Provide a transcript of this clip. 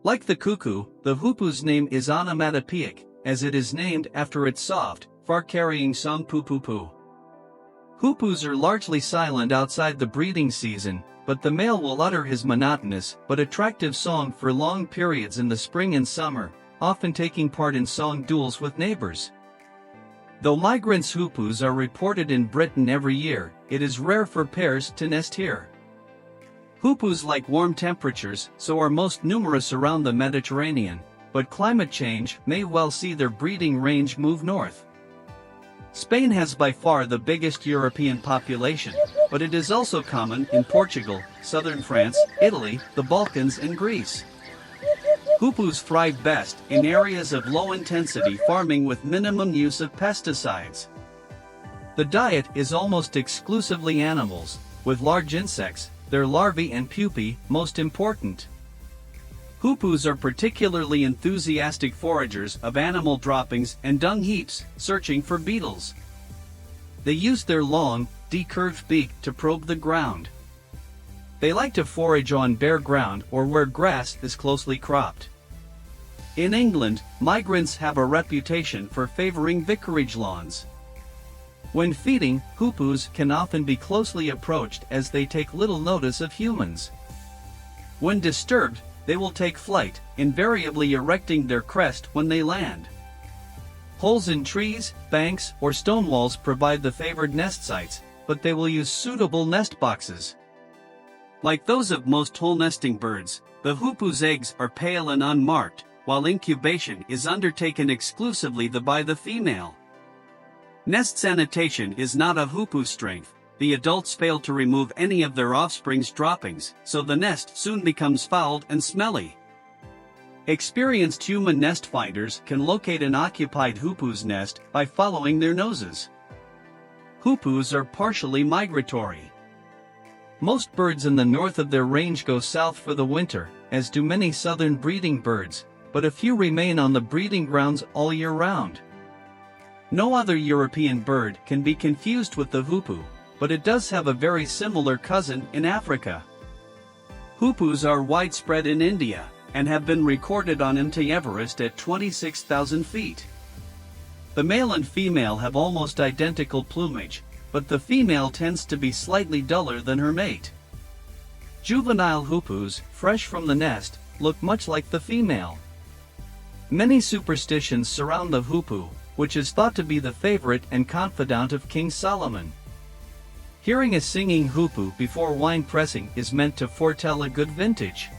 Like the cuckoo, the hoopoe's name is onomatopoeic, as it is named after its soft, far-carrying song poo-poo-poo. Hoopoes are largely silent outside the breeding season, but the male will utter his monotonous but attractive song for long periods in the spring and summer, often taking part in song duels with neighbors. Though migrant hoopoes are reported in Britain every year, it is rare for pairs to nest here. Hoopoes like warm temperatures, so are most numerous around the Mediterranean, but climate change may well see their breeding range move north. Spain has by far the biggest European population, but it is also common in Portugal, southern France, Italy, the Balkans and Greece. Hoopoes thrive best in areas of low-intensity farming with minimum use of pesticides. The diet is almost exclusively animals, with large insects, their larvae and pupae, most important. Hoopoes are particularly enthusiastic foragers of animal droppings and dung heaps, searching for beetles. They use their long, decurved beak to probe the ground. They like to forage on bare ground or where grass is closely cropped. In England, migrants have a reputation for favoring vicarage lawns. When feeding, hoopoes can often be closely approached as they take little notice of humans. When disturbed, they will take flight, invariably erecting their crest when they land. Holes in trees, banks, or stone walls provide the favored nest sites, but they will use suitable nest boxes. Like those of most hole-nesting birds, the hoopoe's eggs are pale and unmarked, while incubation is undertaken exclusively by the female. Nest sanitation is not a hoopoe's strength. The adults fail to remove any of their offspring's droppings, so the nest soon becomes fouled and smelly. Experienced human nest finders can locate an occupied hoopoe's nest by following their noses. Hoopoes are partially migratory. Most birds in the north of their range go south for the winter, as do many southern breeding birds, but a few remain on the breeding grounds all year round. No other European bird can be confused with the hoopoe, but it does have a very similar cousin in Africa. Hoopoes are widespread in India, and have been recorded on Mt. Everest at 26,000 feet. The male and female have almost identical plumage, but the female tends to be slightly duller than her mate. Juvenile hoopoes, fresh from the nest, look much like the female. Many superstitions surround the hoopoe, which is thought to be the favorite and confidant of King Solomon. Hearing a singing hoopoe before wine pressing is meant to foretell a good vintage.